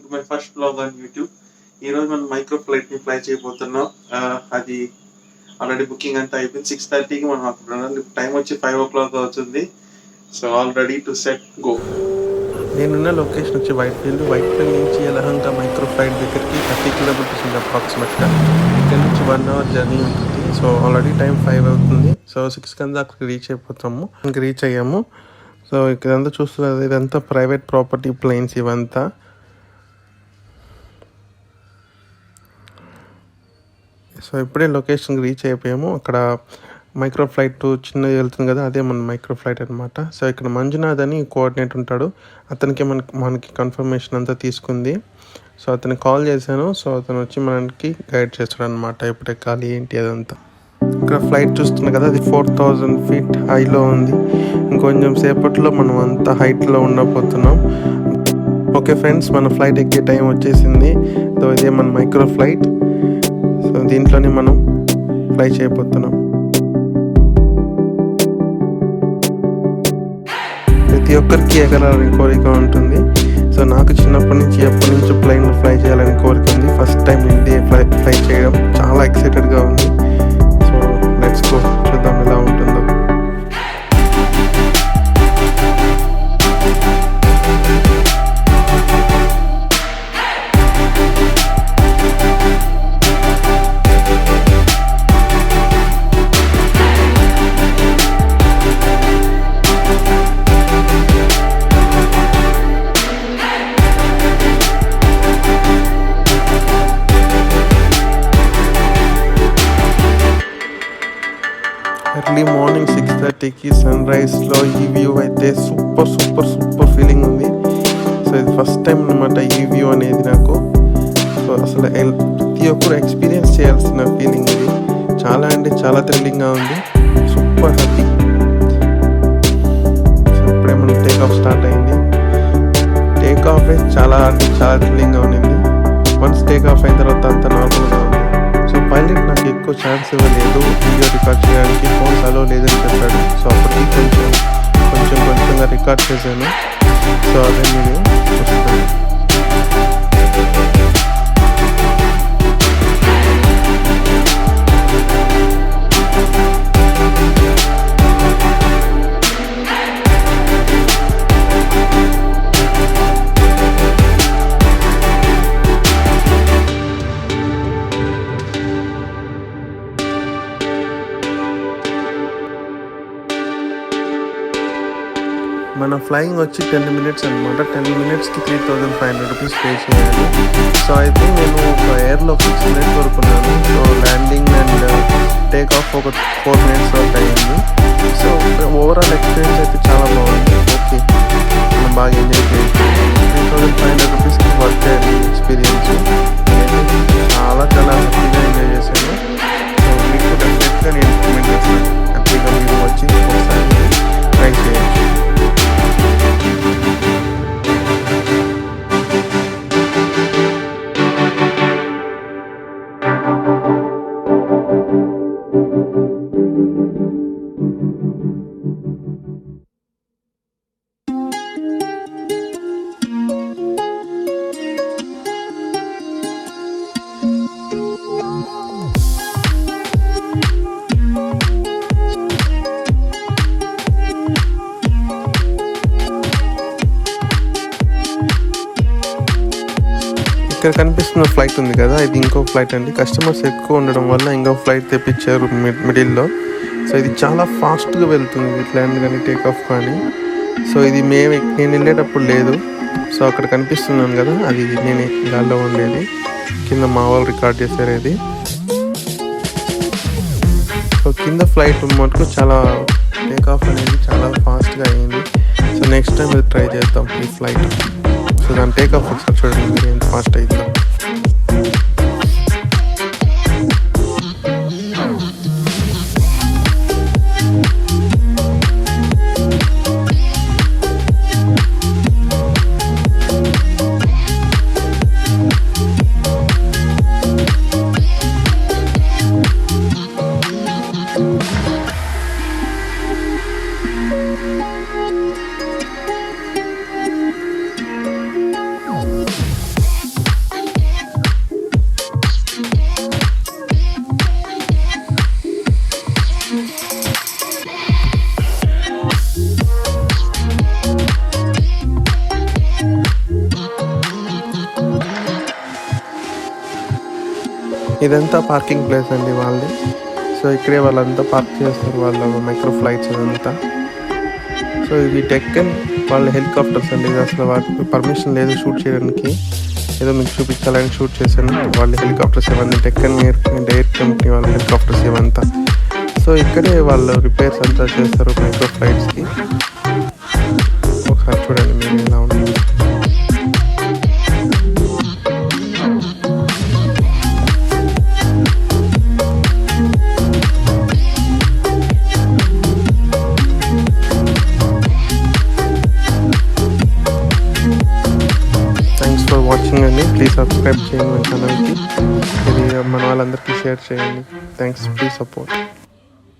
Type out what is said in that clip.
To my first blog on YouTube. ఈరోజు మనం micro ఫ్లైట్ని fly చేయబోతున్నాం. అది ఆల్రెడీ బుకింగ్ అంతా అయిపోయింది. 6:30కి మనం అక్కడ టైం వచ్చి 5 o'clock అవుతుంది. So all ready to set go. నేనున్న లొకేషన్ వచ్చి వైట్ఫీల్డ్ నుంచి యలహంక మైక్రో ఫ్లైట్ దగ్గరికి 30 kilometers ఉంది అప్రాక్సిమేట్గా. ఇక్కడ నుంచి 1 hour జర్నీ ఉంటుంది. సో ఆల్రెడీ టైం 5 అవుతుంది. సో 6 కన్నా అక్కడికి రీచ్ అయ్యాము. సో ఇక్కడంతా చూస్తున్నారు, ఇదంతా ప్రైవేట్ ప్రాపర్టీ ప్లేన్స్ ఇవంతా. సో ఇప్పుడే లొకేషన్కి రీచ్ అయిపోయాము. అక్కడ మైక్రో ఫ్లైట్ చిన్నది వెళ్తుంది కదా, అదే మన మైక్రో ఫ్లైట్ అనమాట. సో ఇక్కడ మంజునాథ్ అని కోఆర్డినేటర్ ఉంటాడు, అతనికి మనకి కన్ఫర్మేషన్ అంతా తీసుకుంది. సో అతనికి కాల్ చేశాను. సో అతను వచ్చి మనకి గైడ్ చేస్తాడు అనమాట, ఎప్పుడు ఎక్కాలి ఏంటి అదంతా. ఇక్కడ ఫ్లైట్ చూస్తున్నాం కదా, అది 4000 feet హైలో ఉంది. ఇంకొంచెం సేపట్లో మనం అంత హైట్లో ఉండబోతున్నాం. ఓకే ఫ్రెండ్స్, మన ఫ్లైట్ ఎక్కే టైం వచ్చేసింది. సో ఇదే మన మైక్రో ఫ్లైట్. సో దీంట్లోనే మనం ఫ్లై చేయబోతున్నాం. ప్రతి ఒక్కరికి ఎగరాలని కోరిక ఉంటుంది. సో నాకు చిన్నప్పటి నుంచి ఎప్పటి నుంచో ప్లేన్లో ఫ్లై చేయాలని కోరిక ఉంది. ఫస్ట్ టైం ఇండియా ఫ్లై చేయడం చాలా ఎక్సైటెడ్గా ఉంది. సో లెట్స్ గో, చూద్దాం ఎలా ఉంటుందో. ఎర్లీ మార్నింగ్ 6:30కి సన్ రైజ్లో ఈ వ్యూ అయితే సూపర్ ఫీలింగ్ ఉంది. సో ఇది ఫస్ట్ టైం అనమాట ఈ వ్యూ అనేది నాకు. సో అసలు ప్రతి ఒక్కరు ఎక్స్పీరియన్స్ చేయాల్సిన ఫీలింగ్ ఇది. చాలా అంటే చాలా థ్రిల్లింగ్గా ఉంది. Super happy. సో ఇప్పుడే మనకి టేక్ ఆఫ్ స్టార్ట్ అయింది. టేక్ ఆఫ్ చాలా అంటే చాలా థ్రిల్లింగ్గా ఉండింది. వన్స్ టేక్ ఆఫ్ అయిన తర్వాత అంత నార్మల్గా ఉంది. సో పైలట్ నాకు ఎక్కువ ఛాన్స్ ఇవ్వలేదు వీడియో రికార్డ్ చేయడానికి, ఫోన్స్ అలో లేదని చెప్పాడు. సో అప్పటికి కొంచెంగా రికార్డ్ చేశాను. సో అదే మీరు చూస్తాను. మన ఫ్లయింగ్ వచ్చి 10 minutes అనమాట. 10 minutesకి 3,500 rupees పే చేయాలి. సో అయితే నేను ఒక ఎయిర్లో 6 minutes వరకు ఉన్నాను. So landing and take off ఒక 4 minutes వరకు అయింది. సో ఓవరాల్ ఎక్స్పీరియన్స్ అయితే చాలా బాగుంది. ఓకే, మనం బాగా ఎంజాయ్ చేయొచ్చు. 3,500 rupeesకి వర్త్ ఎక్స్పీరియన్స్. చాలా హ్యాపీగా ఎంజాయ్ చేశాను. సో మీకు డెఫినెట్గా నేను రికమెండ్ చేస్తాను. హ్యాపీగా మీరు వచ్చి ఒకసారి ట్రై చేయొచ్చు. ఇక్కడ కనిపిస్తున్న ఫ్లైట్ ఉంది కదా, ఇది ఇంకో ఫ్లైట్ అండి. కస్టమర్స్ ఎక్కువ ఉండడం వల్ల ఇంకో ఫ్లైట్ తెప్పించారు మిడిల్లో. సో ఇది చాలా ఫాస్ట్గా వెళ్తుంది, ల్యాండ్ కానీ టేక్ ఆఫ్ కానీ. సో ఇది నేను వెళ్ళేటప్పుడు లేదు. సో అక్కడ కనిపిస్తున్నాను కదా, అది నేనే గాల్లో ఉండేది. కింద మా వాళ్ళు రికార్డ్ చేశారు ఇది. సో కింద ఫ్లైట్ మటుకు చాలా టేక్ ఆఫ్ అనేది చాలా ఫాస్ట్గా అయ్యింది. సో నెక్స్ట్ టైం అది ట్రై చేద్దాం ఈ ఫ్లైట్. సో దాని టేక్ ఆఫ్ ఒకసారి చూడండి ఎంత ఫాస్ట్ అయిందో. ఇదంతా పార్కింగ్ ప్లేస్ అండి వాళ్ళది. సో ఇక్కడే వాళ్ళంతా పార్క్ చేస్తారు వాళ్ళ మైక్రో ఫ్లైట్స్ అదంతా. సో ఇది డెక్కన్ వాళ్ళ హెలికాప్టర్స్ అండి. ఇది అసలు వాటికి పర్మిషన్ లేదు షూట్ చేయడానికి, ఏదో మీకు చూపించాలని షూట్ చేశాను. వాళ్ళ హెలికాప్టర్స్ ఇవన్నీ డెక్కన్ ఎయిర్ కంపెనీ వాళ్ళ హెలికాప్టర్స్ ఇవంతా. సో ఇక్కడే వాళ్ళు రిపేర్స్ అంతా చేస్తారు మైక్రో ఫ్లైట్స్కి. ఒకసారి చూడండి మీరు ఎలా ఉంటుంది. థ్యాంక్స్ ఫర్ వాచింగ్ అండి. ప్లీజ్ సబ్స్క్రైబ్ చేయండి మన ఛానల్కి. ఇది మన వాళ్ళందరికీ షేర్ చేయండి. Thanks, please support.